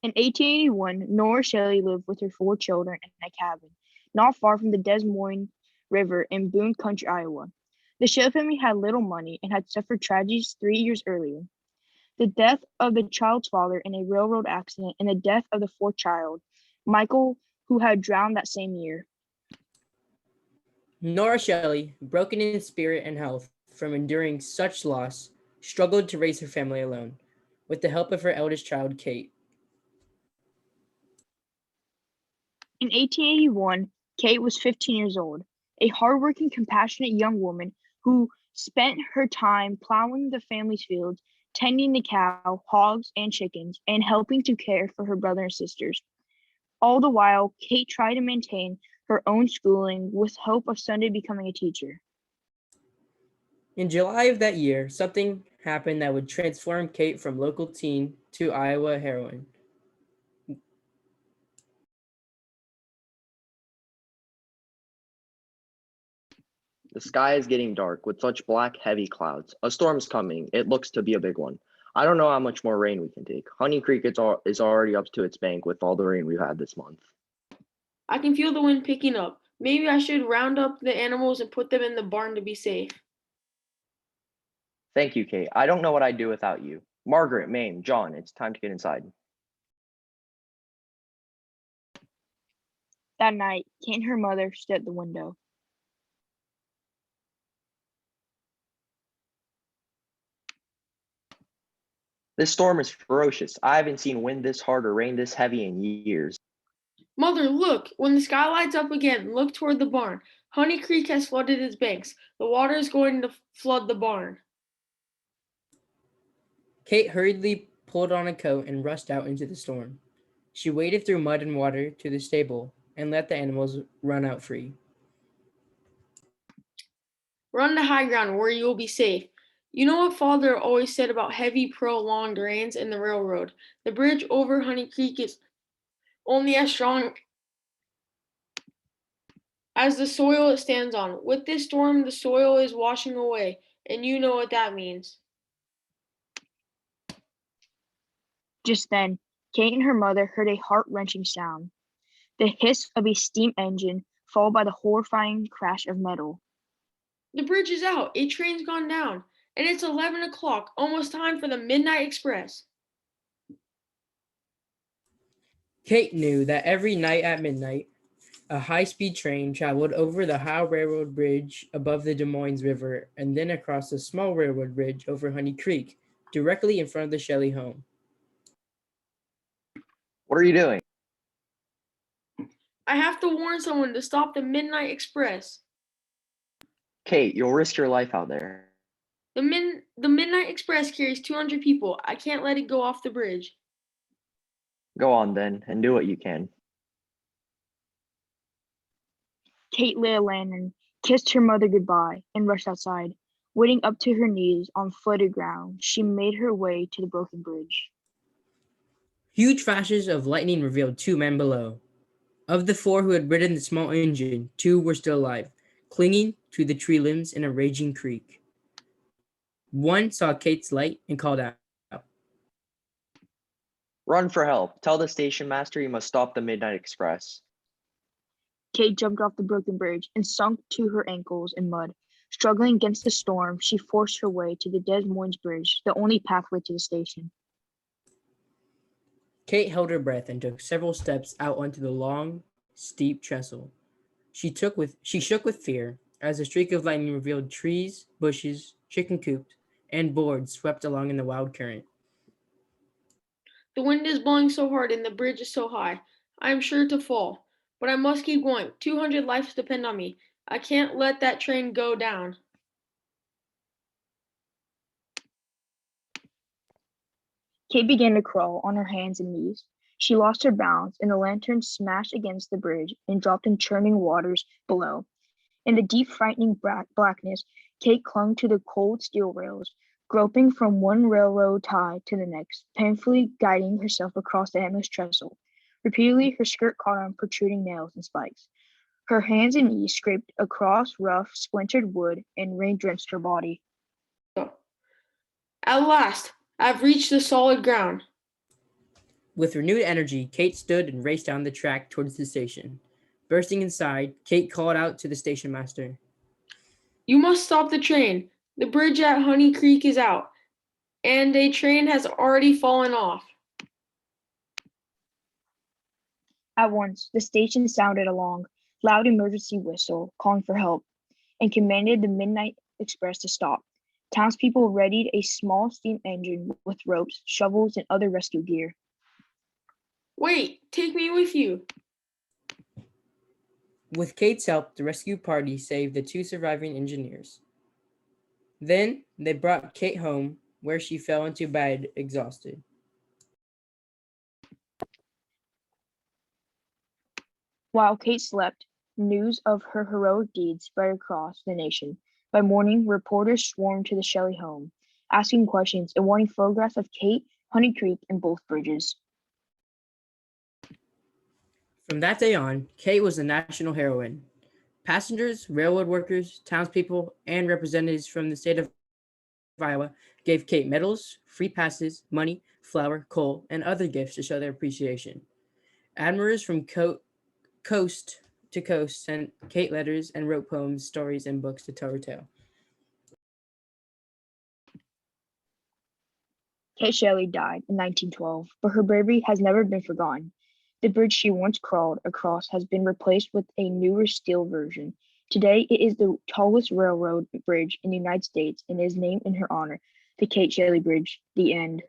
In 1881, Nora Shelley lived with her 4 children in a cabin not far from the Des Moines River in Boone Country, Iowa. The Shelley family had little money and had suffered tragedies 3 years earlier. The death of the child's father in a railroad accident and the death of the fourth child, Michael, who had drowned that same year. Nora Shelley, broken in spirit and health from enduring such loss, struggled to raise her family alone, with the help of her eldest child, Kate. In 1881, Kate was 15 years old, a hardworking, compassionate young woman who spent her time plowing the family's fields, tending the cow, hogs, and chickens, and helping to care for her brother and sisters. All the while, Kate tried to maintain her own schooling with hope of someday becoming a teacher. In July of that year, something happened that would transform Kate from local teen to Iowa heroine. The sky is getting dark with such black, heavy clouds. A storm's coming. It looks to be a big one. I don't know how much more rain we can take. Honey Creek is already up to its bank with all the rain we've had this month. I can feel the wind picking up. Maybe I should round up the animals and put them in the barn to be safe. Thank you, Kate. I don't know what I'd do without you. Margaret, Mame, John, it's time to get inside. That night, Kate and her mother stood at the window. This storm is ferocious. I haven't seen wind this hard or rain this heavy in years. Mother, look! When the sky lights up again, look toward the barn. Honey Creek has flooded its banks. The water is going to flood the barn. Kate hurriedly pulled on a coat and rushed out into the storm. She waded through mud and water to the stable and let the animals run out free. Run to high ground where you will be safe. You know what Father always said about heavy, prolonged rains in the railroad? The bridge over Honey Creek is only as strong as the soil it stands on. With this storm, the soil is washing away, and you know what that means. Just then, Kate and her mother heard a heart-wrenching sound, the hiss of a steam engine, followed by the horrifying crash of metal. The bridge is out. A train's gone down. And it's 11 o'clock, almost time for the Midnight Express. Kate knew that every night at midnight, a high-speed train traveled over the Ohio Railroad Bridge above the Des Moines River and then across a small railroad bridge over Honey Creek, directly in front of the Shelley home. What are you doing? I have to warn someone to stop the Midnight Express. Kate, you'll risk your life out there. The Midnight Express carries 200 people. I can't let it go off the bridge. Go on then, and do what you can. Kate lit a lantern, kissed her mother goodbye, and rushed outside. Wading up to her knees on flooded ground, she made her way to the broken bridge. Huge flashes of lightning revealed 2 men below. Of the 4 who had ridden the small engine, 2 were still alive, clinging to the tree limbs in a raging creek. One saw Kate's light and called out. Run for help. Tell the station master he must stop the Midnight Express. Kate jumped off the broken bridge and sunk to her ankles in mud. Struggling against the storm, she forced her way to the Des Moines Bridge, the only pathway to the station. Kate held her breath and took several steps out onto the long, steep trestle. She shook with fear as a streak of lightning revealed trees, bushes, chicken coops, and boards swept along in the wild current. The wind is blowing so hard and the bridge is so high. I am sure to fall. But I must keep going. 200 lives depend on me. I can't let that train go down. Kate began to crawl on her hands and knees. She lost her balance, and the lantern smashed against the bridge and dropped in churning waters below. In the deep, frightening blackness, Kate clung to the cold steel rails, groping from one railroad tie to the next, painfully guiding herself across the endless trestle. Repeatedly, her skirt caught on protruding nails and spikes. Her hands and knees scraped across rough, splintered wood, and rain drenched her body. At last, I've reached the solid ground. With renewed energy, Kate stood and raced down the track towards the station. Bursting inside, Kate called out to the station master. You must stop the train. The bridge at Honey Creek is out, and a train has already fallen off. At once, the station sounded a long, loud emergency whistle calling for help and commanded the Midnight Express to stop. Townspeople readied a small steam engine with ropes, shovels, and other rescue gear. Wait, take me with you. With Kate's help, the rescue party saved the 2 surviving engineers. Then they brought Kate home, where she fell into bed exhausted. While Kate slept, news of her heroic deeds spread across the nation. By morning, reporters swarmed to the Shelley home, asking questions and wanting photographs of Kate, Honey Creek, and both bridges. From that day on, Kate was a national heroine. Passengers, railroad workers, townspeople, and representatives from the state of Iowa gave Kate medals, free passes, money, flour, coal, and other gifts to show their appreciation. Admirers from coast to coast sent Kate letters and wrote poems, stories, and books to tell her tale. Kate Shelley died in 1912, but her bravery has never been forgotten. The bridge she once crawled across has been replaced with a newer steel version. Today, it is the tallest railroad bridge in the United States and is named in her honor, the Kate Shelley Bridge. The end.